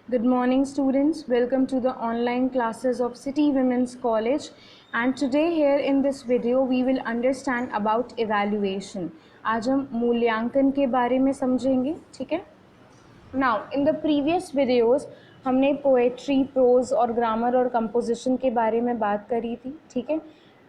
Good morning students, welcome to the online classes of City Women's College, and today here in this video we will understand about evaluation. आज हम मूल्यांकन के बारे में समझेंगे, ठीक है? Now in the previous videos हमने पोएट्री, प्रोज और ग्रामर और कंपोजिशन के बारे में बात करी थी, ठीक है?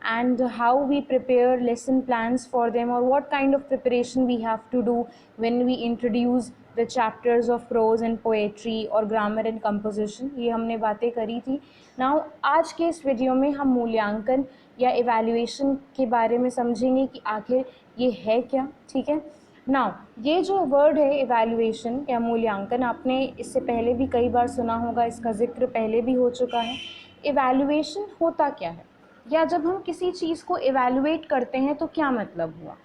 And how we prepare lesson plans for them, or what kind of preparation we have to do when we introduce the chapters of prose and poetry or grammar and composition, ये हमने बातें करी थी. Now आज के इस video में हम मूल्यांकन या evaluation के बारे में समझेंगे कि आखिर ये है क्या, ठीक है? नाउ ये जो वर्ड है इवैल्यूएशन या मूल्यांकन, आपने इससे पहले भी कई बार सुना होगा, इसका जिक्र पहले भी हो चुका है. इवैल्यूएशन होता क्या है, या जब हम किसी चीज़ को इवैल्यूएट करते हैं तो क्या मतलब हुआ.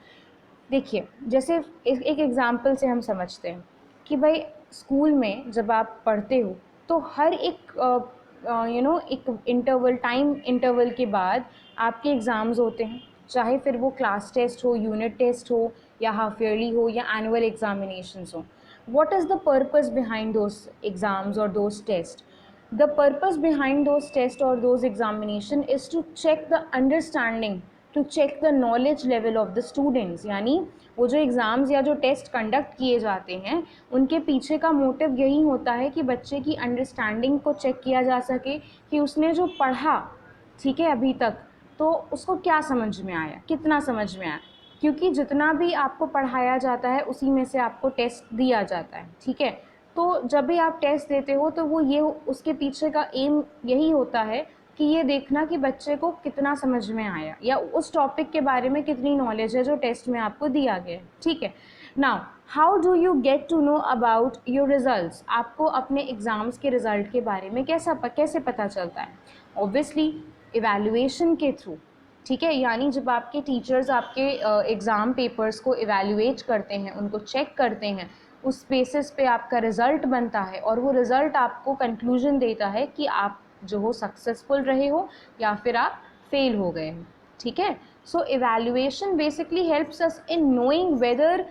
देखिए, जैसे एक एग्ज़ाम्पल से हम समझते हैं कि भाई स्कूल में जब आप पढ़ते हो तो हर एक एक टाइम इंटरवल के बाद आपके एग्ज़ाम्स होते हैं, चाहे फिर वो क्लास टेस्ट हो, यूनिट टेस्ट हो, या हाफ ईयरली हो, या एनुअल एग्जामिनेशंस हो. What is the purpose behind those exams और those test? The purpose behind those tests or those examination is to check the understanding, to check the knowledge level of the students. यानी वो जो exams या जो test conduct किए जाते हैं उनके पीछे का मोटिव यही होता है कि बच्चे की अंडरस्टैंडिंग को चेक किया जा सके कि उसने जो पढ़ा, ठीक है, अभी तक, तो उसको क्या समझ में आया, कितना समझ में आया. क्योंकि जितना भी आपको पढ़ाया जाता है उसी में से आपको टेस्ट दिया जाता है, ठीक है. तो जब भी आप टेस्ट देते हो तो वो ये उसके पीछे का एम यही होता है कि ये देखना कि बच्चे को कितना समझ में आया या उस टॉपिक के बारे में कितनी नॉलेज है जो टेस्ट में आपको दिया गया है, ठीक है. Now how do you get to know about your results? आपको अपने एग्ज़ाम्स के रिज़ल्ट के बारे में कैसे पता चलता है? ऑब्वियसली इवैल्यूएशन के थ्रू, ठीक है. यानी जब आपके टीचर्स आपके एग्ज़ाम पेपर्स को इवैल्यूएट करते हैं, उनको चेक करते हैं, उस बेसिस पे आपका रिज़ल्ट बनता है और वो रिज़ल्ट आपको कंक्लूजन देता है कि आप जो हो सक्सेसफुल रहे हो या फिर आप फेल हो गए हो, ठीक है. So evaluation basically helps us in knowing whether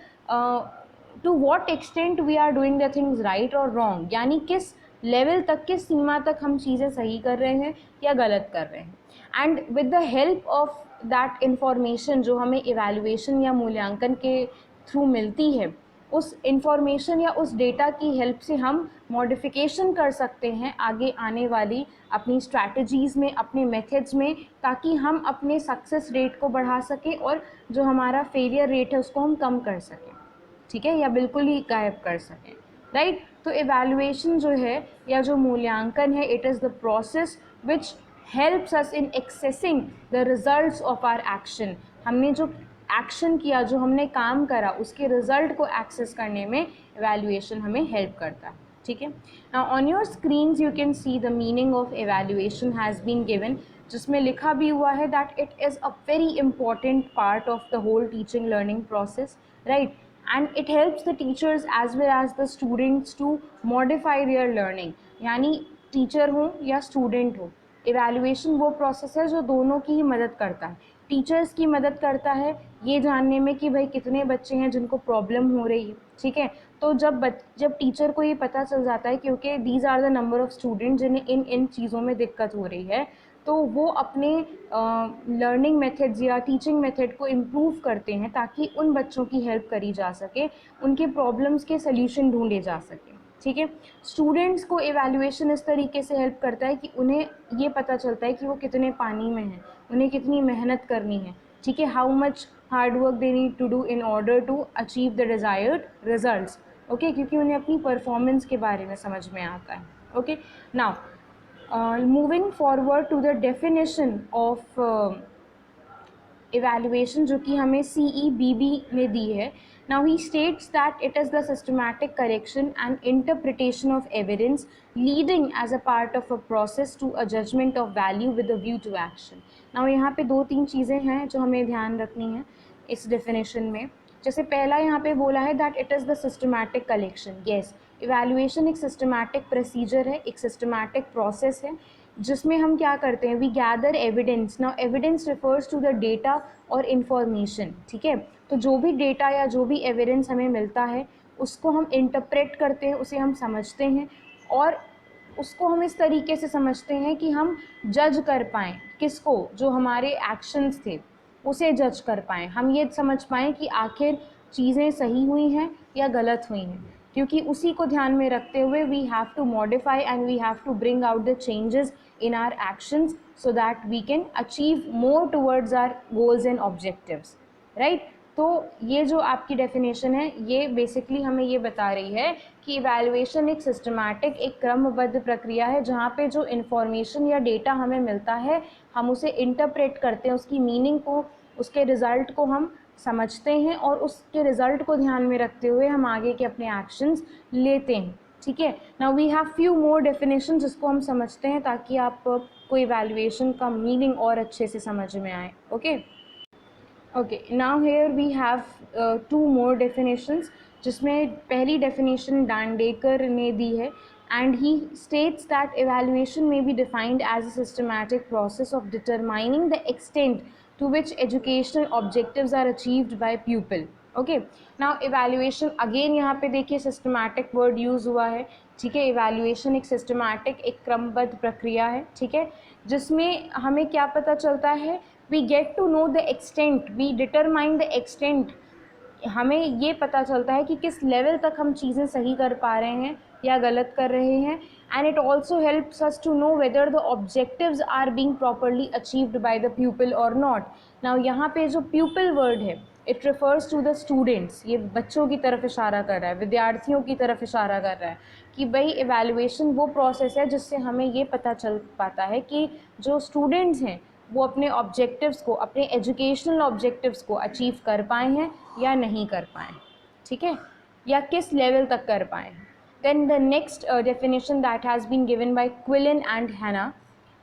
to what extent we are doing the things right और रॉन्ग, यानी किस लेवल तक, किस सीमा तक हम चीज़ें सही कर रहे हैं या गलत कर रहे हैं. And with the help of that information जो हमें इवैल्यूएशन या मूल्यांकन के थ्रू मिलती है, उस इंफॉर्मेशन या उस डेटा की हेल्प से हम मॉडिफिकेशन कर सकते हैं आगे आने वाली अपनी स्ट्रैटेजीज़ में, अपने मेथड्स में, ताकि हम अपने सक्सेस रेट को बढ़ा सकें और जो हमारा फेलियर रेट है उसको हम कम कर सकें, ठीक है, या बिल्कुल ही गायब कर सकें, राइट. तो इवैल्यूएशन जो है या जो मूल्यांकन है, it is the process which helps us in accessing the results of our action. हमने जो एक्शन किया, जो हमने काम करा, उसके रिजल्ट को एक्सेस करने में इवैल्यूएशन हमें हेल्प करता है, ठीक है. Now on your screens you can see the meaning of evaluation has been given, जिसमें लिखा भी हुआ है that it is a very important part of the whole teaching learning process, right. and it helps the teachers as well as the students to modify their learning. यानी teacher हो या student हो, evaluation वो process है जो दोनों की ही मदद करता है. टीचर्स की मदद करता है ये जानने में कि भाई कितने बच्चे हैं जिनको प्रॉब्लम हो रही है, ठीक है. तो जब टीचर को ये पता चल जाता है क्योंकि these are the number of student जिन्हें इन चीज़ों में दिक्कत हो रही है, तो वो अपने लर्निंग मेथड्स या टीचिंग मेथड को इम्प्रूव करते हैं ताकि उन बच्चों की हेल्प करी जा सके, उनके प्रॉब्लम्स के सल्यूशन ढूंढे जा सके, ठीक है. स्टूडेंट्स को एवेल्यूएशन इस तरीके से हेल्प करता है कि उन्हें ये पता चलता है कि वो कितने पानी में हैं, उन्हें कितनी मेहनत करनी है, ठीक है, how much hard work they need to do in order to achieve the desired results, okay, क्योंकि उन्हें अपनी परफॉर्मेंस के बारे में समझ में आता है, okay. Now moving forward to the definition of evaluation जो कि हमें CEBB ने दी है. Now he states that it is the systematic correction and interpretation of evidence leading as a part of a process to a judgment of value with a view to action. Now यहाँ पे दो तीन चीज़ें हैं जो हमें ध्यान रखनी है इस definition में. जैसे पहला यहाँ पे बोला है that it is the systematic collection. Yes, evaluation एक systematic procedure है, एक systematic process है जिसमें हम क्या करते हैं, we gather evidence. Now evidence refers to the data और इन्फॉर्मेशन, ठीक है. तो जो भी डेटा या जो भी एविडेंस हमें मिलता है उसको हम इंटरप्रेट करते हैं, उसे हम समझते हैं और उसको हम इस तरीके से समझते हैं कि हम जज कर पाएँ किसको, जो हमारे एक्शंस थे उसे जज कर पाएँ, हम ये समझ पाएँ कि आखिर चीज़ें सही हुई हैं या गलत हुई हैं, क्योंकि उसी को ध्यान में रखते हुए we have to modify and we have to bring out the changes in our actions so that we can achieve more towards our goals and objectives, right? तो ये जो आपकी डेफिनेशन है ये बेसिकली हमें ये बता रही है कि इवैल्यूएशन एक सिस्टमैटिक, एक क्रमबद्ध प्रक्रिया है जहाँ पे जो इन्फॉर्मेशन या डेटा हमें मिलता है हम उसे इंटरप्रेट करते हैं, उसकी मीनिंग को, उसके रिज़ल्ट को हम समझते हैं और उसके रिज़ल्ट को ध्यान में रखते हुए हम आगे के अपने एक्शंस लेते हैं, ठीक है। Now we have few more definition जिसको हम समझते हैं ताकि आप को इवैल्यूएशन का मीनिंग और अच्छे से समझ में आए। Okay okay, now here we have 2 more definitions, जिसमें पहली डेफिनेशन डांडेकर ने दी है and he states that evaluation may be defined as a systematic process of determining the extent to which educational objectives are achieved by pupil. Okay, now evaluation again यहाँ पे देखिए systematic word use हुआ है, ठीक है। Evaluation एक systematic, एक क्रमबद्ध प्रक्रिया है, ठीक है, जिसमें हमें क्या पता चलता है, we get to know the extent, we determine the extent, हमें ये पता चलता है कि किस लेवल तक हम चीज़ें सही कर पा रहे हैं या गलत कर रहे हैं, and it also helps us to know whether the objectives are being properly achieved by the pupil और नॉट। नाउ यहाँ पे जो प्यूपिल वर्ड है it refers to the students, ये बच्चों की तरफ इशारा कर रहा है, विद्यार्थियों की तरफ इशारा कर रहा है कि भाई इवैल्यूएशन वो प्रोसेस है जिससे हमें ये पता चल पाता है कि जो स्टूडेंट्स हैं वो अपने ऑब्जेक्टिव्स को, अपने एजुकेशनल ऑब्जेक्टिव्स को अचीव कर पाए हैं या नहीं कर पाए, ठीक है, या किस लेवल तक कर पाए हैं। Then the next definition that has been given by Quillen and Hanna,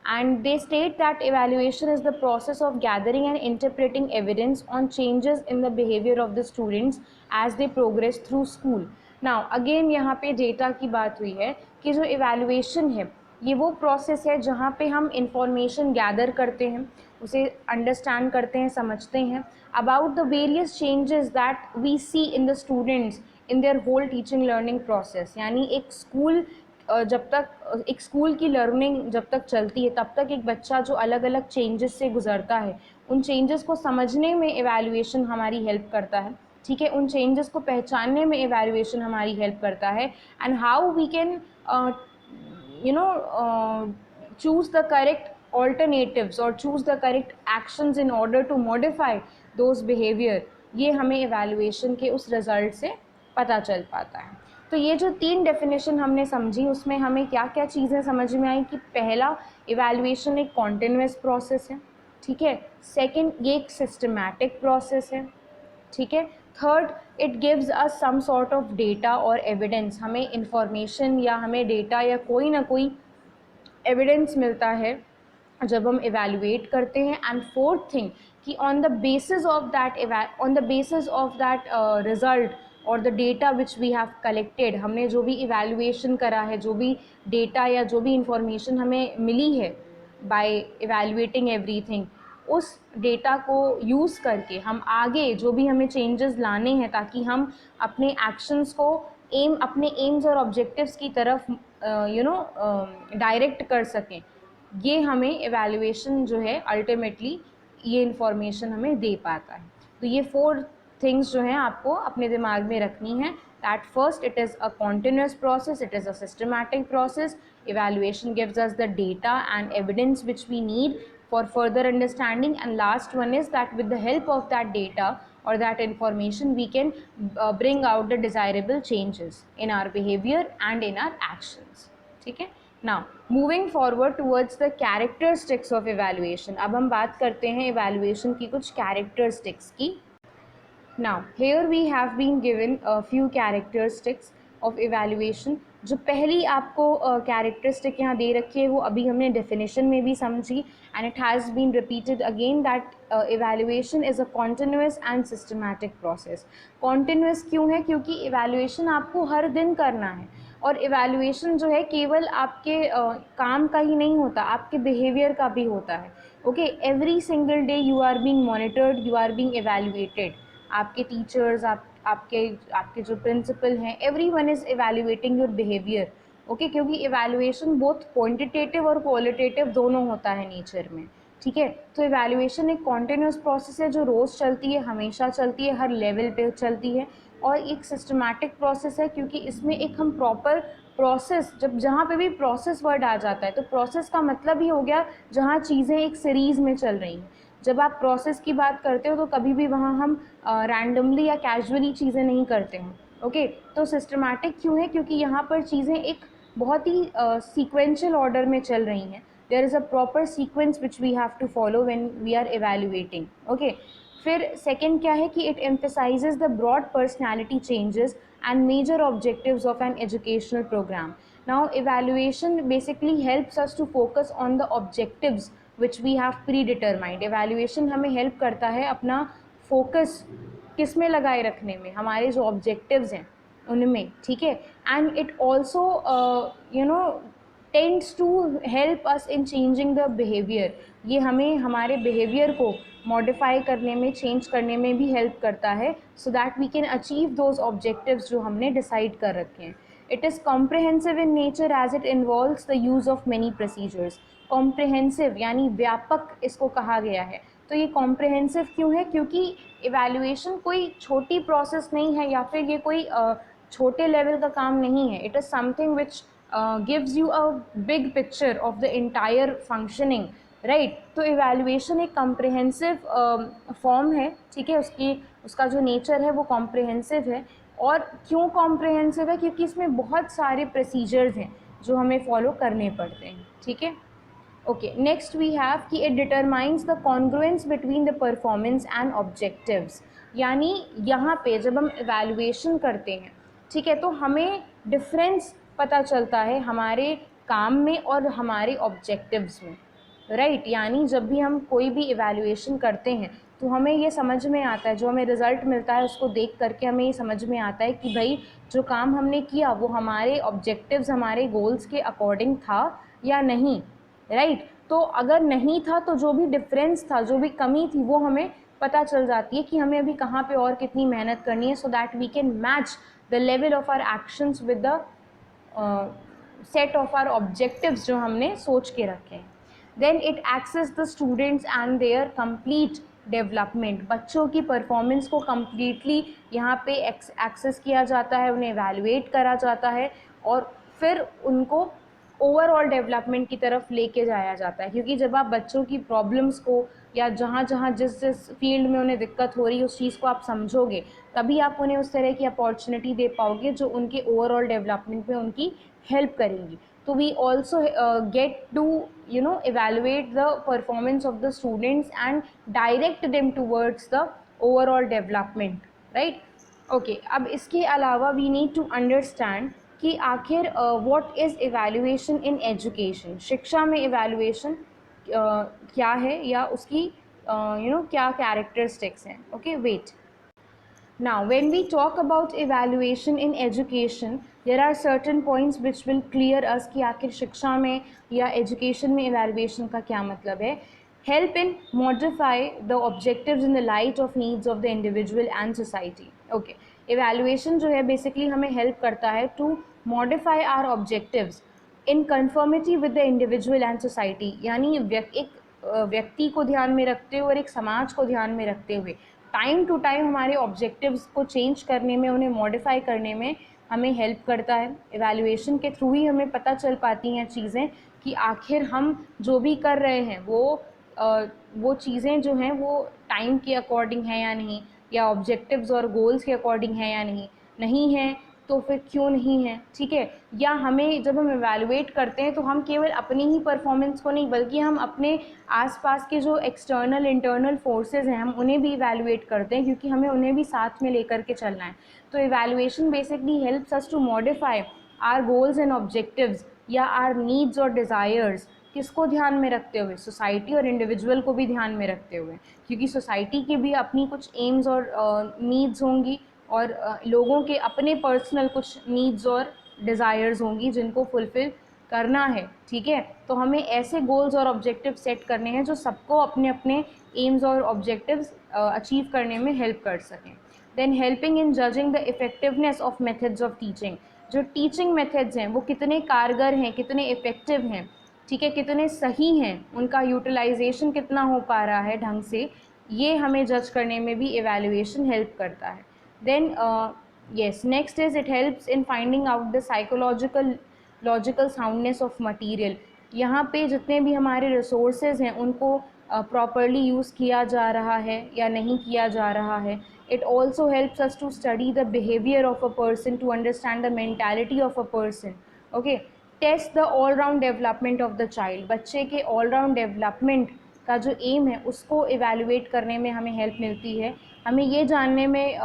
and they state that evaluation is the process of gathering and interpreting evidence on changes in the behavior of the students as they progress through school. now again यहाँ पे data की बात हुई है कि जो evaluation है ये वो प्रोसेस है जहाँ पे हम इंफॉर्मेशन गैदर करते हैं, उसे अंडरस्टैंड करते हैं, समझते हैं about the various changes that we see in the students in their whole teaching learning process. यानी एक स्कूल जब तक एक स्कूल की लर्निंग जब तक चलती है तब तक एक बच्चा जो अलग अलग चेंजेस से गुजरता है उन चेंजेस को समझने में एवैल्यूएशन हमारी हेल्प करता है, ठीक है, उन चेंजेस को पहचानने में एवैल्यूएशन हमारी हेल्प करता है, and how we can choose the correct alternatives or choose the correct actions in order to modify those behavior, ये हमें evaluation के उस result से पता चल पाता है। तो ये जो 3 डेफिनेशन हमने समझी उसमें हमें क्या क्या चीज़ें समझ में आई कि पहला, इवैल्यूएशन एक कॉन्टिन्यूस प्रोसेस है, ठीक है, सेकंड ये एक सिस्टमैटिक प्रोसेस है, ठीक है, third it gives us some sort of data और एविडेंस, हमें इंफॉर्मेशन या हमें डेटा या कोई ना कोई एविडेंस मिलता है जब हम इवैल्यूएट करते हैं, एंड फोर्थ थिंग कि on the basis of that result और the data which we have collected, हमने जो भी इवैल्यूएशन करा है, जो भी डेटा या जो भी इंफॉर्मेशन हमें मिली है बाय इवैल्यूएटिंग एवरीथिंग, उस डेटा को यूज़ करके हम आगे जो भी हमें चेंजेस लाने हैं ताकि हम अपने एक्शंस को अपने एम्स और ऑब्जेक्टिव्स की तरफ डायरेक्ट कर सकें, ये हमें इवैल्यूएशन जो है अल्टीमेटली ये इंफॉर्मेशन हमें दे पाता है। तो ये 4 थिंग्स जो हैं आपको अपने दिमाग में रखनी है, that first it is a continuous process, it is a systematic process, evaluation gives us the data and evidence which we need for further understanding, and last one is that with the help of that data or that information we can bring out the desirable changes in our behavior and in our actions, ठीक है। now moving forward towards the characteristics of evaluation, अब हम बात करते हैं evaluation की कुछ characteristics की। now here we have been given a few characteristics of evaluation। जो पहली आपको कैरेक्टरिस्टिक यहाँ दे रखी है वो अभी हमने डेफिनेशन में भी समझी, and it has been repeated again that evaluation is a continuous and systematic process. Continuous क्यों है? क्योंकि इवैल्यूएशन आपको हर दिन करना है, और इवैल्यूएशन जो है केवल आपके काम का ही नहीं होता, आपके बिहेवियर का भी होता है। Okay, every single day you are being monitored, you are being evaluated, आपके टीचर्स, आपके जो प्रिंसिपल हैं, everyone is evaluating your behaviour. Okay, क्योंकि इवैल्यूएशन बोथ क्वांटिटेटिव और क्वालिटेटिव दोनों होता है नेचर में, ठीक है। तो इवैल्यूएशन एक कॉन्टिन्यूस प्रोसेस है जो रोज़ चलती है, हमेशा चलती है, हर लेवल पे चलती है, और एक सिस्टमैटिक प्रोसेस है, क्योंकि इसमें एक हम प्रॉपर प्रोसेस, जब जहाँ पे भी प्रोसेस वर्ड आ जाता है तो प्रोसेस का मतलब ही हो गया जहाँ चीज़ें एक सीरीज़ में चल रही हैं। जब आप प्रोसेस की बात करते हो तो कभी भी वहाँ हम रैंडमली या कैजुअली चीज़ें नहीं करते हैं, ओके। तो सिस्टमैटिक क्यों है, क्योंकि यहाँ पर चीज़ें एक बहुत ही सीक्वेंशियल ऑर्डर में चल रही हैं। There is a proper sequence which we have to follow when we are evaluating, okay. फिर सेकंड क्या है कि it emphasizes the broad personality changes and major objectives of an educational programme. Now evaluation basically helps us to focus on the objectives which we have predetermined. Evaluation हमें help करता है अपना focus किस में लगाए रखने में, हमारे जो ऑब्जेक्टिव्स हैं उनमें, ठीक है। And it also tends to help us in changing the behaviour. ये हमें हमारे बिहेवियर को मॉडिफाई करने में, चेंज करने में भी हेल्प करता है, so that we can achieve those objectives जो हमने डिसाइड कर रखे हैं। It is comprehensive in nature as it involves the use of many procedures. Comprehensive यानी व्यापक इसको कहा गया है। तो ये कॉम्प्रिहेंसिव क्यों है, क्योंकि इवैल्यूएशन कोई छोटी प्रोसेस नहीं है, या फिर ये कोई छोटे लेवल का काम नहीं है। It is something which gives you a big picture of the entire functioning, right. तो इवैल्यूएशन एक कॉम्प्रिहेंसिव फॉर्म है, ठीक है, उसका जो नेचर है वो कॉम्प्रिहेंसिव है। और क्यों कॉम्प्रिहेंसिव है, क्योंकि इसमें बहुत सारे प्रोसीजर्स हैं जो हमें फॉलो करने पड़ते हैं, ठीक है। ओके, नेक्स्ट वी हैव कि it determines the congruence between the performance and objectives. यानी यहाँ पे जब हम इवैल्यूएशन करते हैं, ठीक है, तो हमें डिफरेंस पता चलता है हमारे काम में और हमारे ऑब्जेक्टिव्स में, राइट। यानी जब भी हम कोई भी इवैल्यूएशन करते हैं तो हमें ये समझ में आता है, जो हमें रिज़ल्ट मिलता है उसको देख करके हमें ये समझ में आता है कि भाई जो काम हमने किया वो हमारे ऑब्जेक्टिव्स, हमारे गोल्स के अकॉर्डिंग था या नहीं, राइट। तो अगर नहीं था तो जो भी डिफरेंस था, जो भी कमी थी, वो हमें पता चल जाती है कि हमें अभी कहाँ पे और कितनी मेहनत करनी है, so that we can match the level of our actions with the set of our objectives जो हमने सोच के रखे हैं। Then it access the students and their complete development. बच्चों की परफॉर्मेंस को कम्प्लीटली यहाँ पे एक्सेस किया जाता है, उन्हें एवेलुएट करा जाता है, और फिर उनको ओवरऑल डेवलपमेंट की तरफ लेके जाया जाता है। क्योंकि जब आप बच्चों की प्रॉब्लम्स को, या जहाँ जहाँ जिस जिस फील्ड में उन्हें दिक्कत हो रही है उस चीज़ को आप समझोगे, तभी आप उन्हें उस तरह की अपॉर्चुनिटी दे पाओगे जो उनके ओवरऑल डेवलपमेंट में उनकी हेल्प करेंगी। तो we also get to evaluate the performance of the students and direct them towards the overall development, right? Okay, अब इसके अलावा we need to understand कि आखिर what is evaluation in education। शिक्षा में evaluation क्या है, या उसकी क्या characteristics हैं। Okay, wait. Now, when we talk about evaluation in education, there are certain points which will clear us कि आखिर शिक्षा में या education में evaluation का क्या मतलब है। Help in modify the objectives in the light of needs of the individual and society. Okay, evaluation जो है basically हमें help करता है to modify our objectives in conformity with the individual and society। यानी एक व्यक्ति को ध्यान में रखते हुए और एक समाज को ध्यान में रखते हुए टाइम टू टाइम हमारे ऑब्जेक्टिव्स को चेंज करने में, उन्हें मॉडिफाई करने में हमें हेल्प करता है। इवैल्यूएशन के थ्रू ही हमें पता चल पाती हैं चीज़ें कि आखिर हम जो भी कर रहे हैं वो चीज़ें जो हैं वो टाइम के अकॉर्डिंग हैं या नहीं, या ऑब्जेक्टिव्स और गोल्स के अकॉर्डिंग हैं या नहीं हैं, तो फिर क्यों नहीं है, ठीक है। या हमें जब हम इवैल्यूएट करते हैं तो हम केवल अपनी ही परफॉर्मेंस को नहीं, बल्कि हम अपने आसपास के जो एक्सटर्नल इंटरनल फोर्सेस हैं हम उन्हें भी इवैल्यूएट करते हैं, क्योंकि हमें उन्हें भी साथ में लेकर के चलना है। तो evaluation basically helps us to modify our goals and objectives या आर नीड्स और डिज़ायर्स। किसको ध्यान में रखते हुए? सोसाइटी और इंडिविजुअल को भी ध्यान में रखते हुए, क्योंकि सोसाइटी की भी अपनी कुछ एम्स और नीड्स होंगी, और लोगों के अपने पर्सनल कुछ नीड्स और डिज़ायर्स होंगी जिनको फुलफ़िल करना है, ठीक है। तो हमें ऐसे गोल्स और ऑब्जेक्टिव सेट करने हैं जो सबको अपने अपने एम्स और ऑब्जेक्टिव्स अचीव करने में हेल्प कर सकें। Then helping in judging the effectiveness of methods of teaching. जो टीचिंग मेथड्स हैं वो कितने कारगर हैं, कितने इफ़ेक्टिव हैं, ठीक है, कितने सही हैं, उनका यूटिलाइजेशन कितना हो पा रहा है ढंग से, ये हमें जज करने में भी एवेल्युएशन हेल्प करता है. Then yes, next is it helps in finding out the psychological logical soundness of material. यहाँ पे जितने भी हमारे रिसोर्सेज हैं उनको प्रॉपरली यूज़ किया जा रहा है या नहीं किया जा रहा है. It also helps us to study the behaviour of a person, to understand the mentality of a person. Okay, test the all round development of the child. बच्चे के ऑल राउंड डेवलपमेंट का जो एम है उसको evaluate करने में हमें help मिलती है. हमें ये जानने में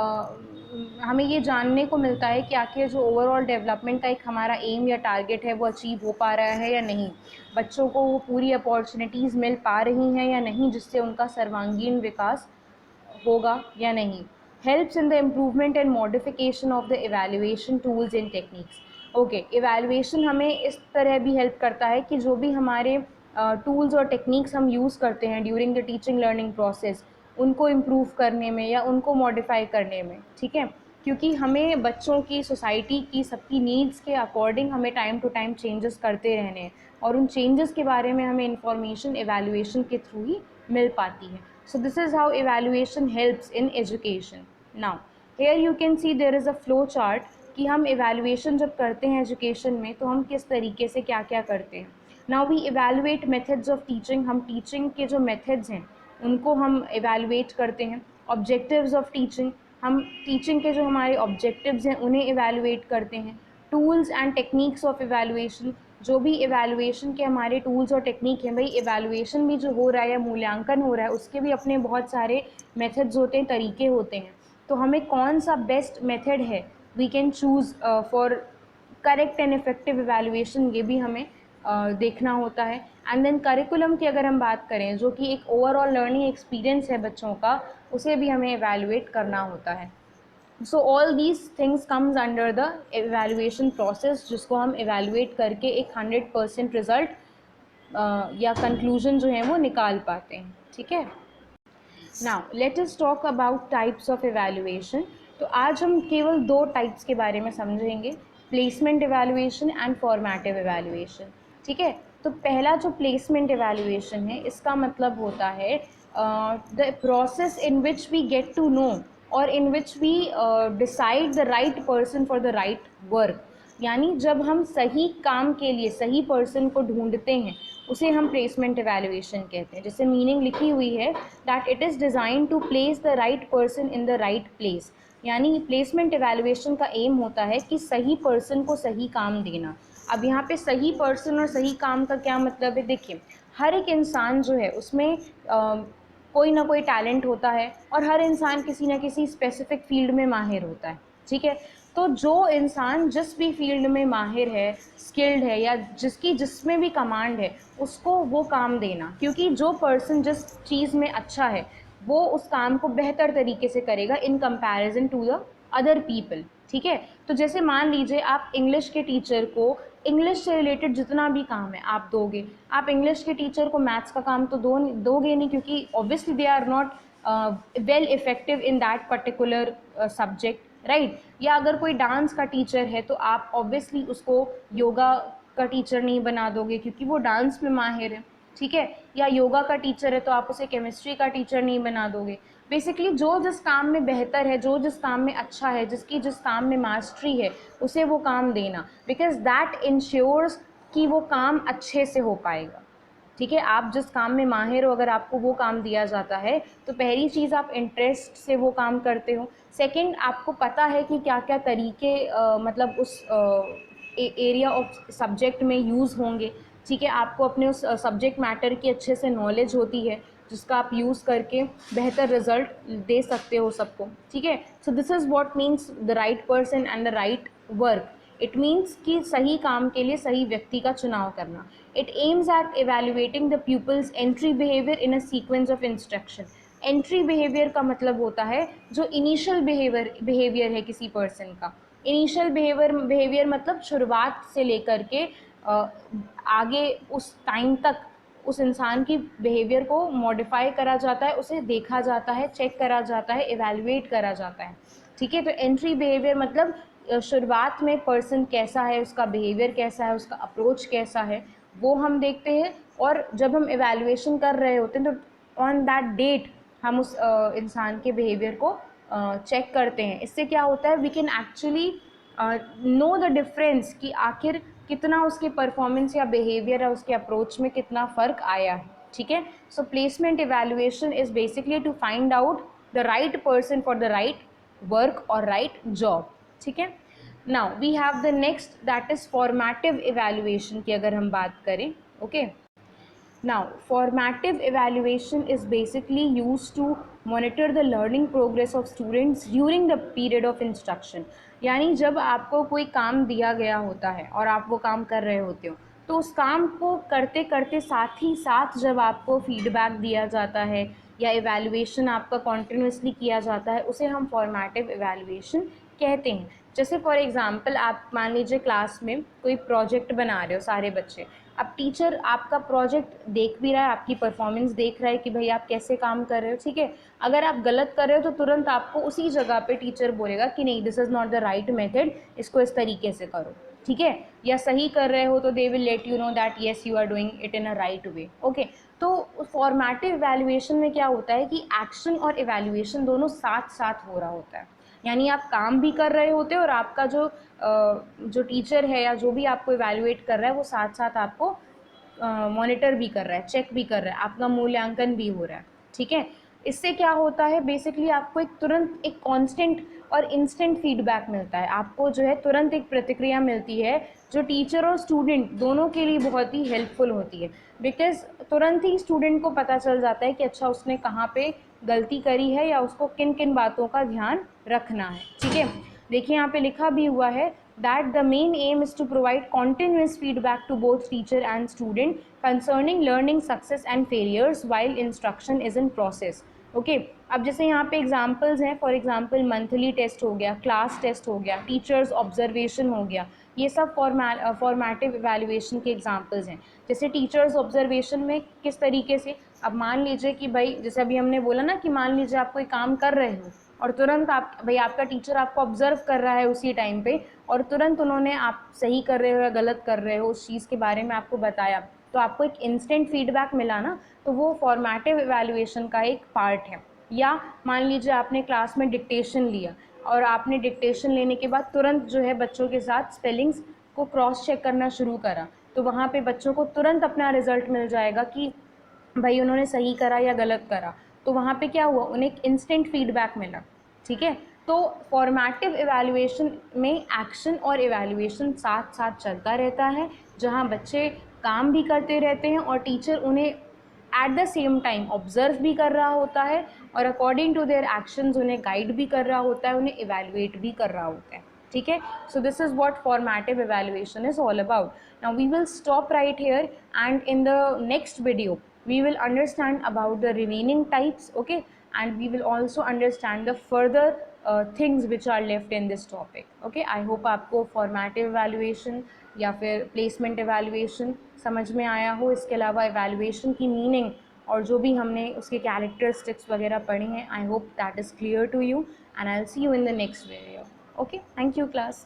हमें ये जानने को मिलता है कि आखिर जो ओवरऑल डेवलपमेंट का एक हमारा एम या टारगेट है वो अचीव हो पा रहा है या नहीं, बच्चों को वो पूरी अपॉर्चुनिटीज़ मिल पा रही हैं या नहीं जिससे उनका सर्वांगीण विकास होगा या नहीं. Helps in the improvement and modification of the evaluation tools and techniques. Okay, evaluation हमें इस तरह भी हेल्प करता है कि जो भी हमारे टूल्स और टेक्निक्स हम यूज़ करते हैं during the teaching learning process, उनको इम्प्रूव करने में या उनको मॉडिफाई करने में, ठीक है, क्योंकि हमें बच्चों की, सोसाइटी की, सबकी नीड्स के अकॉर्डिंग हमें टाइम टू टाइम चेंजेस करते रहने हैं और उन चेंजेस के बारे में हमें इंफॉर्मेशन इवेल्युएशन के थ्रू ही मिल पाती है. So this is how evaluation helps in education. Now, here you can see there is a flow chart कि हम evaluation जब करते हैं education में तो हम किस तरीके से क्या क्या करते हैं. Now we evaluate methods of teaching. हम teaching के जो methods हैं उनको हम evaluate करते हैं. Objectives of teaching, हम teaching के जो हमारे objectives हैं उन्हें evaluate करते हैं. Tools and techniques of evaluation, जो भी इवेल्युएशन के हमारे टूल्स और टेक्निक हैं, भाई इवेल्युएशन भी जो हो रहा है या मूल्यांकन हो रहा है उसके भी अपने बहुत सारे मेथड्स होते हैं, तरीके होते हैं. तो हमें कौन सा बेस्ट मेथड है we can choose for correct and effective evaluation, ये भी हमें देखना होता है. एंड देन करिकुलम की अगर हम बात करें जो कि एक ओवरऑल लर्निंग एक्सपीरियंस है बच्चों का, उसे भी हमें इवेल्युएट करना होता है. So all these things comes under the evaluation process, जिसको हम एवेल्युएट करके एक 100% रिजल्ट या कंक्लूजन जो है वो निकाल पाते हैं. ठीक है. Now let us talk about types of evaluation. तो आज हम केवल 2 टाइप्स के बारे में समझेंगे, placement evaluation and formative evaluation. ठीक है. तो पहला जो प्लेसमेंट एवेल्युएशन है, इसका मतलब होता है the process in which we get to know और in which we decide the right person for the right work. यानी जब हम सही काम के लिए सही पर्सन को ढूंढते हैं उसे हम प्लेसमेंट एवेल्युएशन कहते हैं. जैसे मीनिंग लिखी हुई है that it is design to place the right person in the right place. यानी प्लेसमेंट एवेल्युएशन का एम होता है कि सही पर्सन को सही काम देना. अब यहाँ पे सही पर्सन और सही काम का क्या मतलब है, देखिए हर एक इंसान जो है उसमें कोई ना कोई टैलेंट होता है और हर इंसान किसी न किसी स्पेसिफिक फील्ड में माहिर होता है. ठीक है. तो जो इंसान जिस भी फील्ड में माहिर है, स्किल्ड है या जिसमें भी कमांड है, उसको वो काम देना, क्योंकि जो पर्सन जिस चीज़ में अच्छा है वो उस काम को बेहतर तरीके से करेगा in comparison to the other people. ठीक है. तो जैसे मान लीजिए आप इंग्लिश के टीचर को इंग्लिश से रिलेटेड जितना भी काम है आप दोगे, आप इंग्लिश के टीचर को मैथ्स का काम तो दोगे नहीं, क्योंकि obviously they are not well effective in that particular subject, right. या अगर कोई डांस का टीचर है तो आप ऑब्वियसली उसको योगा का टीचर नहीं बना दोगे क्योंकि वो डांस में माहिर है. ठीक है. या योगा का टीचर है तो आप उसे केमिस्ट्री का टीचर नहीं बना दोगे. बेसिकली जो जिस काम में बेहतर है, जो जिस काम में अच्छा है, जिसकी जिस काम में मास्टरी है, उसे वो काम देना, बिकॉज दैट इंश्योर्स कि वो काम अच्छे से हो पाएगा. ठीक है. आप जिस काम में माहिर हो, अगर आपको वो काम दिया जाता है तो पहली चीज़ आप इंटरेस्ट से वो काम करते हो. सेकंड, आपको पता है कि क्या क्या तरीके मतलब उस एरिया ऑफ सब्जेक्ट में यूज़ होंगे. ठीक है. आपको अपने उस सब्जेक्ट मैटर की अच्छे से नॉलेज होती है जिसका आप यूज़ करके बेहतर रिजल्ट दे सकते हो सबको. ठीक है. So this is what means the right person and the right work. It means कि सही काम के लिए सही व्यक्ति का चुनाव करना. It aims at evaluating the people's entry behaviour in a sequence of instruction. Entry behaviour का मतलब होता है जो इनिशियल बिहेवियर है किसी पर्सन का. इनिशियल बिहेवियर मतलब शुरुआत से लेकर के आगे उस टाइम तक उस इंसान की बिहेवियर को मॉडिफाई करा जाता है, उसे देखा जाता है, चेक करा जाता है, एवेल्युएट करा जाता है. ठीक है. तो एंट्री बिहेवियर मतलब शुरुआत में पर्सन कैसा है, उसका बिहेवियर कैसा है, उसका अप्रोच कैसा है, वो हम देखते हैं। और जब हम एवेल्युएशन कर रहे होते हैं तो ऑन दैट डेट हम उस इंसान के बिहेवियर को चेक करते हैं। इससे क्या होता है, we can actually know the difference कि आखिर कितना उसके परफॉर्मेंस या बिहेवियर या उसके अप्रोच में कितना फ़र्क आया है। ठीक है, so placement evaluation is basically to find out the right person for the right work और राइट जॉब। ठीक है, now we have the next that is formative evaluation की अगर हम बात करें। Okay, now formative evaluation is basically used to monitor the learning progress of students during the period of instruction। यानी जब आपको कोई काम दिया गया होता है और आप वो काम कर रहे होते हो, तो उस काम को करते करते साथ ही साथ जब आपको फीडबैक दिया जाता है या इवैल्यूएशन आपका कॉन्टिन्यूसली किया जाता है, उसे हम फॉर्मेटिव इवैल्यूएशन कहते हैं। जैसे फॉर एग्ज़ाम्पल आप मान लीजिए क्लास में कोई प्रोजेक्ट बना रहे हो सारे बच्चे, अब टीचर आपका प्रोजेक्ट देख भी रहा है, आपकी परफॉर्मेंस देख रहा है कि भाई आप कैसे काम कर रहे हो। ठीक है, अगर आप गलत कर रहे हो तो तुरंत आपको उसी जगह पे टीचर बोलेगा कि नहीं, this is not the right method, इसको इस तरीके से करो। ठीक है, या सही कर रहे हो तो they will let you know that yes you are doing it in a right way. Okay, तो फॉर्मेटिव इवैल्यूएशन में क्या होता है कि एक्शन और इवैल्यूएशन दोनों साथ साथ हो रहा होता है। यानी आप काम भी कर रहे होते हो और आपका जो टीचर है या जो भी आपको इवैल्यूएट कर रहा है वो साथ साथ आपको मॉनिटर भी कर रहा है, चेक भी कर रहा है, आपका मूल्यांकन भी हो रहा है। ठीक है, इससे क्या होता है, बेसिकली आपको एक तुरंत एक कांस्टेंट और इंस्टेंट फीडबैक मिलता है। आपको जो है तुरंत एक प्रतिक्रिया मिलती है जो टीचर और स्टूडेंट दोनों के लिए बहुत ही हेल्पफुल होती है। बिकॉज तुरंत ही स्टूडेंट को पता चल जाता है कि अच्छा उसने कहाँ पे गलती करी है या उसको किन किन बातों का ध्यान रखना है। ठीक है, देखिए यहाँ पे लिखा भी हुआ है that the main aim is to provide continuous feedback to both teacher and student concerning learning success and failures while instruction is in process। Okay, अब जैसे यहाँ पे एग्जाम्पल्स हैं, फॉर एग्जाम्पल मंथली टेस्ट हो गया, क्लास टेस्ट हो गया, teachers observation हो गया, ये सब फॉर्मेटिव इवैल्यूएशन के एग्जाम्पल्स हैं। जैसे टीचर्स ऑब्जर्वेशन में किस तरीके से, अब मान लीजिए कि भाई जैसे अभी हमने बोला ना कि मान लीजिए आप कोई काम कर रहे हो और तुरंत आप भाई आपका टीचर आपको ऑब्जर्व कर रहा है उसी टाइम पे और तुरंत उन्होंने आप सही कर रहे हो या गलत कर रहे हो उस चीज़ के बारे में आपको बताया, तो आपको एक इंस्टेंट फीडबैक मिला ना, तो वो फॉर्मेटिव इवैल्यूएशन का एक पार्ट है। या मान लीजिए आपने क्लास में डिक्टेशन लिया और आपने डिक्टेशन लेने के बाद तुरंत जो है बच्चों के साथ स्पेलिंग्स को क्रॉस चेक करना शुरू करा, तो वहाँ पे बच्चों को तुरंत अपना रिजल्ट मिल जाएगा कि भाई उन्होंने सही करा या गलत करा। तो वहाँ पे क्या हुआ, उन्हें एक इंस्टेंट फीडबैक मिला। ठीक है, तो फॉर्मेटिव इवैल्यूएशन में एक्शन और इवैल्यूएशन साथ साथ चलता रहता है, जहाँ बच्चे काम भी करते रहते हैं और टीचर उन्हें at the same time observe भी कर रहा होता है और अकॉर्डिंग टू देयर एक्शंस उन्हें गाइड भी कर रहा होता है, उन्हें इवैल्यूएट भी कर रहा होता है। ठीक है, so this is what formative evaluation is all about. Now we will stop right here and in the next video we will understand about the remaining types, okay, and we will also understand the further things which are left in this topic। okay, I hope आपको formative evaluation या फिर placement evaluation समझ में आया हो। इसके अलावा evaluation की meaning और जो भी हमने उसके characteristics वगैरह पढ़ी हैं, I hope that is clear to you and I'll see you in the next video। okay, thank you class।